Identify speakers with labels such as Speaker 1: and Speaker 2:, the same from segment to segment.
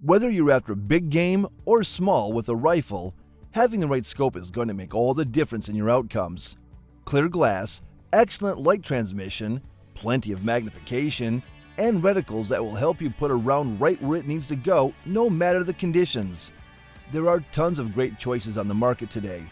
Speaker 1: Whether you're after big game or small with a rifle, having the right scope is going to make all the difference in your outcomes. Clear glass, excellent light transmission, plenty of magnification, and reticles that will help you put a round right where it needs to go no matter the conditions. There are tons of great choices on the market today,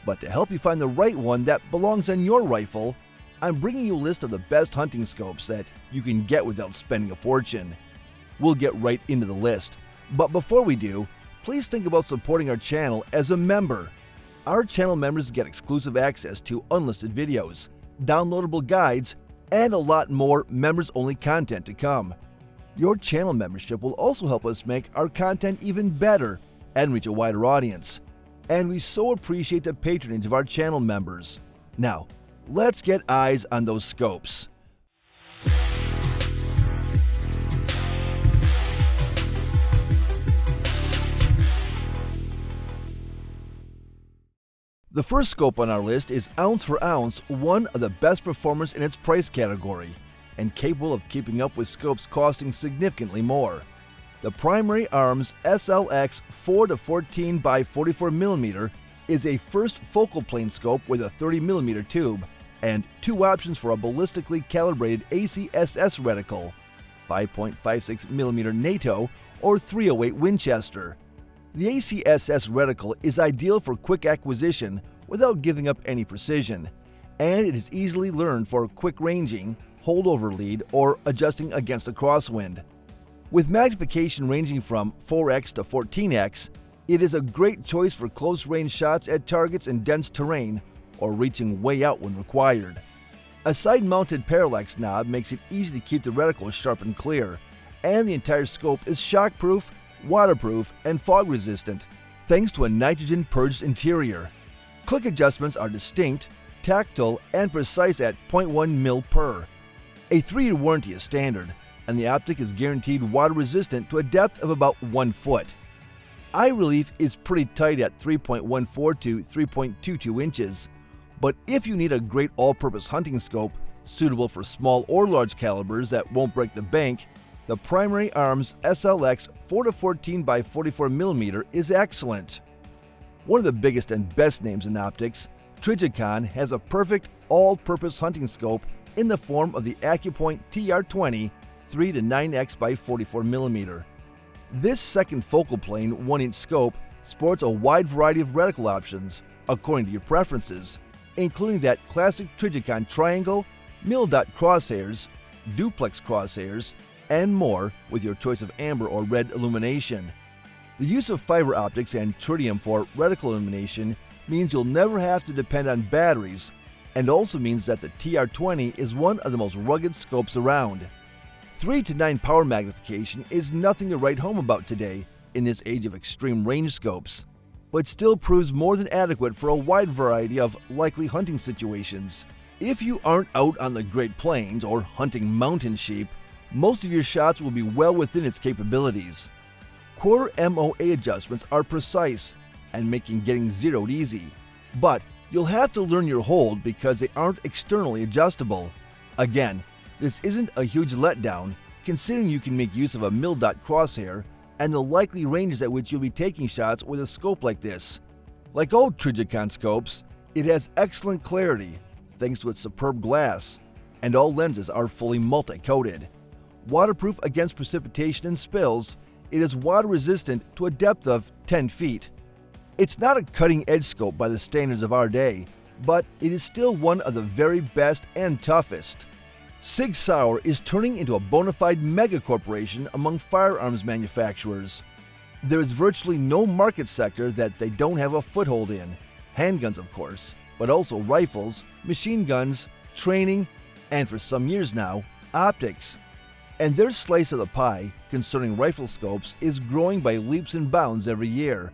Speaker 1: but to help you find the right one that belongs on your rifle, I'm bringing you a list of the best hunting scopes that you can get without spending a fortune. We'll get right into the list, but before we do, please think about supporting our channel as a member. Our channel members get exclusive access to unlisted videos, downloadable guides, and a lot more members-only content to come. Your channel membership will also help us make our content even better and reach a wider audience. And we so appreciate the patronage of our channel members. Now, let's get eyes on those scopes. The first scope on our list is ounce for ounce one of the best performers in its price category, and capable of keeping up with scopes costing significantly more. The primary Arms SLX 4-14 by 44mm is a first focal plane scope with a 30mm tube, and two options for a ballistically calibrated ACSS reticle, 5.56mm NATO or 308 Winchester. The ACSS reticle is ideal for quick acquisition without giving up any precision, and it is easily learned for quick ranging, holdover lead, or adjusting against a crosswind. With magnification ranging from 4x to 14x, it is a great choice for close-range shots at targets in dense terrain or reaching way out when required. A side-mounted parallax knob makes it easy to keep the reticle sharp and clear, and the entire scope is shockproof, waterproof, and fog-resistant, thanks to a nitrogen-purged interior. Click adjustments are distinct, tactile, and precise at 0.1 mil per. A 3-year warranty is standard, and the optic is guaranteed water-resistant to a depth of about 1 foot. Eye relief is pretty tight at 3.14 to 3.22 inches, but if you need a great all-purpose hunting scope, suitable for small or large calibers that won't break the bank, the primary Arms SLX 4-14 by 44mm is excellent. One of the biggest and best names in optics, Trijicon has a perfect all-purpose hunting scope in the form of the AccuPoint TR20 3-9x by 44mm. This second focal plane 1-inch scope sports a wide variety of reticle options according to your preferences, including that classic Trijicon triangle, mil-dot crosshairs, duplex crosshairs, and more with your choice of amber or red illumination. The use of fiber optics and tritium for reticle illumination means you'll never have to depend on batteries, and also means that the TR20 is one of the most rugged scopes around. 3-9 power magnification is nothing to write home about today in this age of extreme range scopes, but still proves more than adequate for a wide variety of likely hunting situations. If you aren't out on the Great Plains or hunting mountain sheep, most of your shots will be well within its capabilities. Quarter MOA adjustments are precise and making getting zeroed easy, but you'll have to learn your hold because they aren't externally adjustable. Again, this isn't a huge letdown considering you can make use of a mil-dot crosshair and the likely ranges at which you'll be taking shots with a scope like this. Like all Trijicon scopes, it has excellent clarity thanks to its superb glass, and all lenses are fully multi-coated. Waterproof against precipitation and spills, it is water resistant to a depth of 10 feet. It's not a cutting-edge scope by the standards of our day, but it is still one of the very best and toughest. Sig Sauer is turning into a bona fide mega corporation among firearms manufacturers. There is virtually no market sector that they don't have a foothold in. Handguns, of course, but also rifles, machine guns, training, and for some years now, optics. And their slice of the pie concerning rifle scopes is growing by leaps and bounds every year.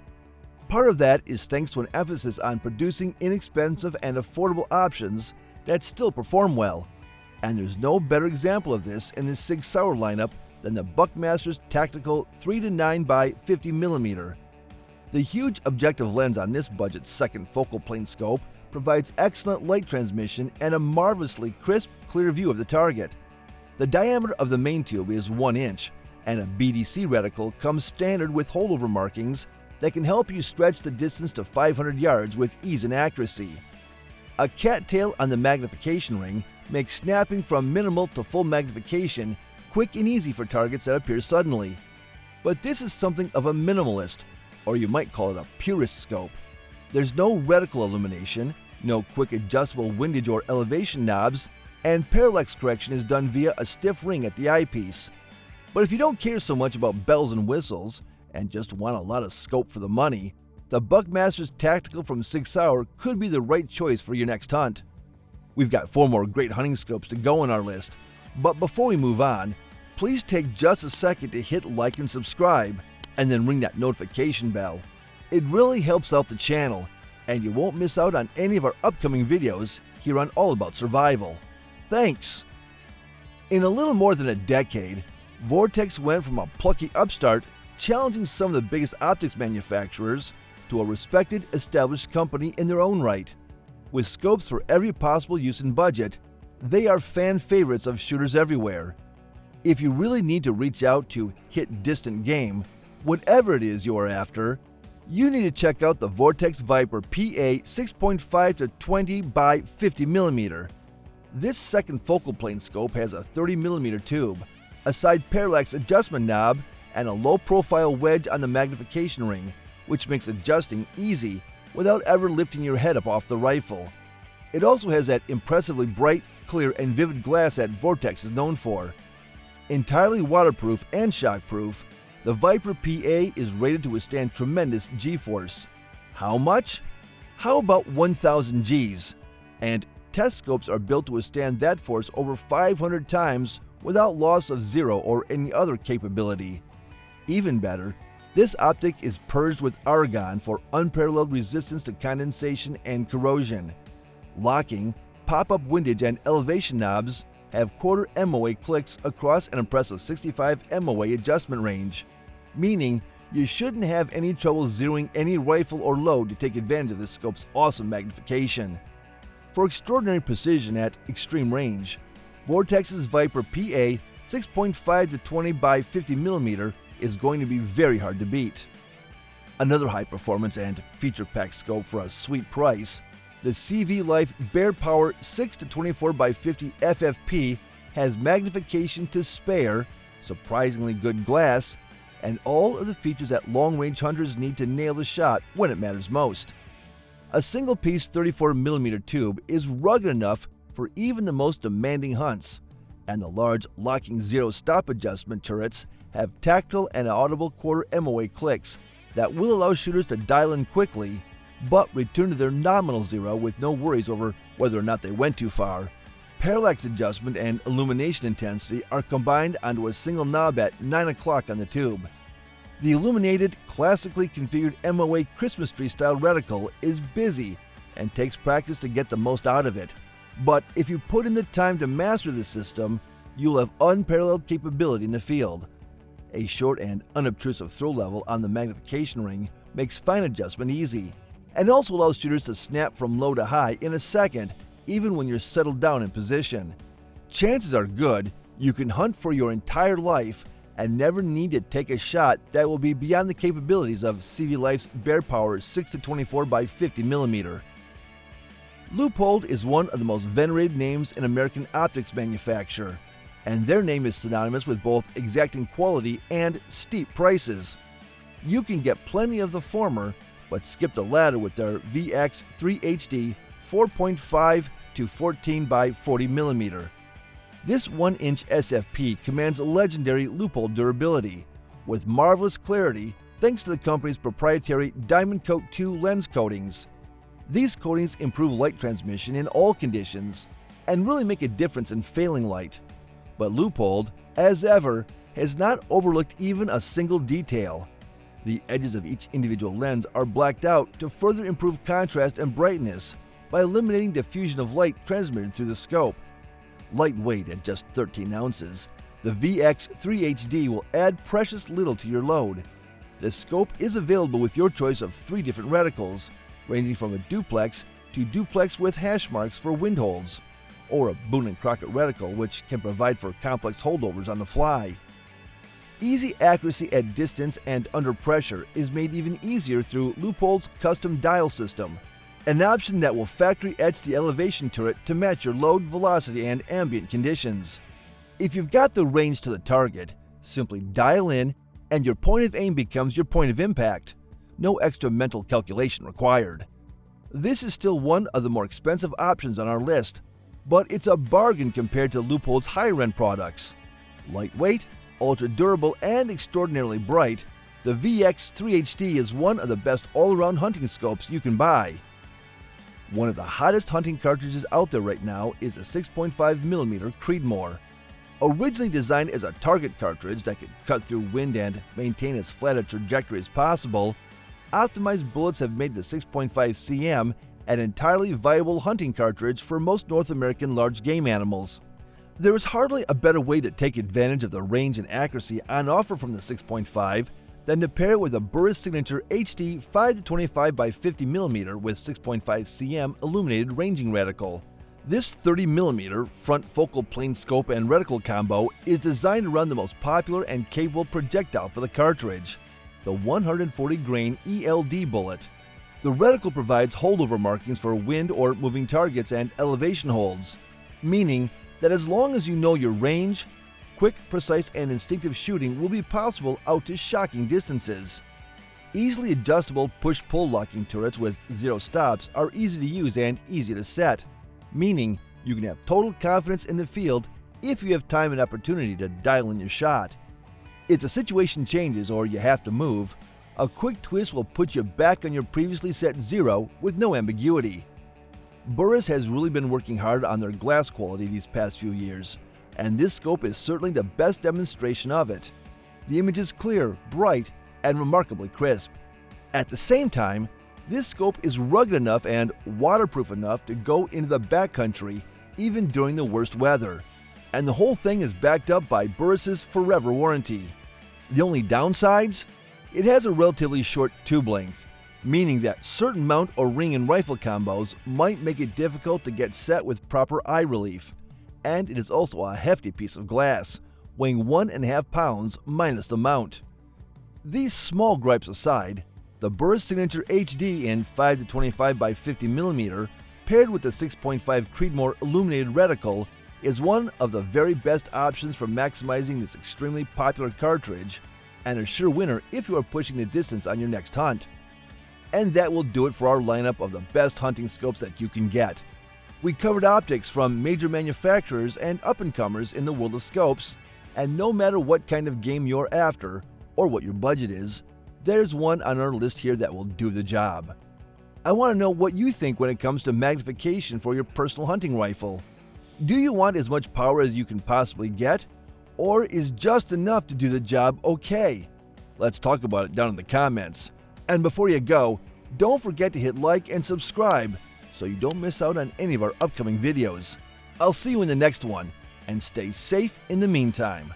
Speaker 1: Part of that is thanks to an emphasis on producing inexpensive and affordable options that still perform well. And there's no better example of this in the Sig Sauer lineup than the Buckmasters Tactical 3-9 by 50mm. The huge objective lens on this budget second focal plane scope provides excellent light transmission and a marvelously crisp, clear view of the target. The diameter of the main tube is 1 inch, and a BDC reticle comes standard with holdover markings that can help you stretch the distance to 500 yards with ease and accuracy. A cattail on the magnification ring makes snapping from minimal to full magnification quick and easy for targets that appear suddenly. But this is something of a minimalist, or you might call it a purist scope. There's no reticle illumination, no quick adjustable windage or elevation knobs, and parallax correction is done via a stiff ring at the eyepiece. But if you don't care so much about bells and whistles, and just want a lot of scope for the money, the Buckmasters Tactical from Sig Sauer could be the right choice for your next hunt. We've got 4 more great hunting scopes to go on our list, but before we move on, please take just a second to hit like and subscribe, and then ring that notification bell. It really helps out the channel, and you won't miss out on any of our upcoming videos here on All About Survival. Thanks! In a little more than a decade, Vortex went from a plucky upstart challenging some of the biggest optics manufacturers to a respected, established company in their own right. With scopes for every possible use and budget, they are fan favorites of shooters everywhere. If you really need to reach out to hit distant game, whatever it is you are after, you need to check out the Vortex Viper PA 6.5 to 20 by 50 mm. This second focal plane scope has a 30 mm tube, a side parallax adjustment knob, and a low-profile wedge on the magnification ring, which makes adjusting easy without ever lifting your head up off the rifle. It also has that impressively bright, clear, and vivid glass that Vortex is known for. Entirely waterproof and shockproof, the Viper PA is rated to withstand tremendous G-force. How much? How about 1,000 Gs? And test scopes are built to withstand that force over 500 times without loss of zero or any other capability. Even better, this optic is purged with argon for unparalleled resistance to condensation and corrosion. Locking, pop-up windage, and elevation knobs have quarter MOA clicks across an impressive 65 MOA adjustment range, meaning you shouldn't have any trouble zeroing any rifle or load to take advantage of this scope's awesome magnification. For extraordinary precision at extreme range, Vortex's Viper PA 6.5 to 20 by 50 mm is going to be very hard to beat. Another high-performance and feature-packed scope for a sweet price, the CVLIFE BearPower 6 to 24 by 50 FFP has magnification to spare, surprisingly good glass, and all of the features that long-range hunters need to nail the shot when it matters most. A single-piece 34mm tube is rugged enough for even the most demanding hunts, and the large locking zero stop adjustment turrets have tactile and audible quarter MOA clicks that will allow shooters to dial in quickly, but return to their nominal zero with no worries over whether or not they went too far. Parallax adjustment and illumination intensity are combined onto a single knob at 9 o'clock on the tube. The illuminated, classically configured MOA Christmas tree style reticle is busy and takes practice to get the most out of it. But if you put in the time to master the system, you'll have unparalleled capability in the field. A short and unobtrusive throw level on the magnification ring makes fine adjustment easy, and also allows shooters to snap from low to high in a second, even when you're settled down in position. Chances are good you can hunt for your entire life and never need to take a shot that will be beyond the capabilities of CVLIFE's BearPower 6 to 24 by 50 mm. Leupold is one of the most venerated names in American optics manufacture, and their name is synonymous with both exacting quality and steep prices. You can get plenty of the former, but skip the latter with their VX-3HD 4.5 to 14 by 40 mm. This 1-inch SFP commands a legendary Leupold durability, with marvelous clarity thanks to the company's proprietary Diamond Coat 2 lens coatings. These coatings improve light transmission in all conditions and really make a difference in failing light. But Leupold, as ever, has not overlooked even a single detail. The edges of each individual lens are blacked out to further improve contrast and brightness by eliminating diffusion of light transmitted through the scope. Lightweight at just 13 ounces, the VX-3HD will add precious little to your load. The scope is available with your choice of 3 different reticles, ranging from a duplex to duplex with hash marks for wind holds, or a Boone & Crockett reticle which can provide for complex holdovers on the fly. Easy accuracy at distance and under pressure is made even easier through Leupold's custom dial system, an option that will factory etch the elevation turret to match your load, velocity, and ambient conditions. If you've got the range to the target, simply dial in and your point of aim becomes your point of impact. No extra mental calculation required. This is still one of the more expensive options on our list, but it's a bargain compared to Leupold's higher-end products. Lightweight, ultra-durable, and extraordinarily bright, the VX-3HD is one of the best all-around hunting scopes you can buy. One of the hottest hunting cartridges out there right now is a 6.5mm Creedmoor. Originally designed as a target cartridge that could cut through wind and maintain as flat a trajectory as possible, optimized bullets have made the 6.5 cm an entirely viable hunting cartridge for most North American large game animals. There is hardly a better way to take advantage of the range and accuracy on offer from the 6.5 than to pair it with a Burris Signature HD 5-25x50mm with 6.5 cm illuminated ranging reticle. This 30mm front focal plane scope and reticle combo is designed to run the most popular and capable projectile for the cartridge, the 140 grain ELD bullet. The reticle provides holdover markings for wind or moving targets and elevation holds, meaning that as long as you know your range, quick, precise, and instinctive shooting will be possible out to shocking distances. Easily adjustable push-pull locking turrets with 0 stops are easy to use and easy to set, meaning you can have total confidence in the field if you have time and opportunity to dial in your shot. If the situation changes or you have to move, a quick twist will put you back on your previously set 0 with no ambiguity. Burris has really been working hard on their glass quality these past few years, and this scope is certainly the best demonstration of it. The image is clear, bright, and remarkably crisp. At the same time, this scope is rugged enough and waterproof enough to go into the backcountry even during the worst weather. And the whole thing is backed up by Burris's forever warranty. The only downsides? It has a relatively short tube length, meaning that certain mount or ring and rifle combos might make it difficult to get set with proper eye relief. And it is also a hefty piece of glass, weighing 1.5 pounds minus the mount. These small gripes aside, the Burris Signature HD in 5-25x50mm paired with the 6.5 Creedmoor illuminated reticle is one of the very best options for maximizing this extremely popular cartridge, and a sure winner if you are pushing the distance on your next hunt. And that will do it for our lineup of the best hunting scopes that you can get. We covered optics from major manufacturers and up-and-comers in the world of scopes, and no matter what kind of game you're after, or what your budget is, there's one on our list here that will do the job. I want to know what you think when it comes to magnification for your personal hunting rifle. Do you want as much power as you can possibly get, or is just enough to do the job okay? Let's talk about it down in the comments. And before you go, don't forget to hit like and subscribe so you don't miss out on any of our upcoming videos. I'll see you in the next one, and stay safe in the meantime.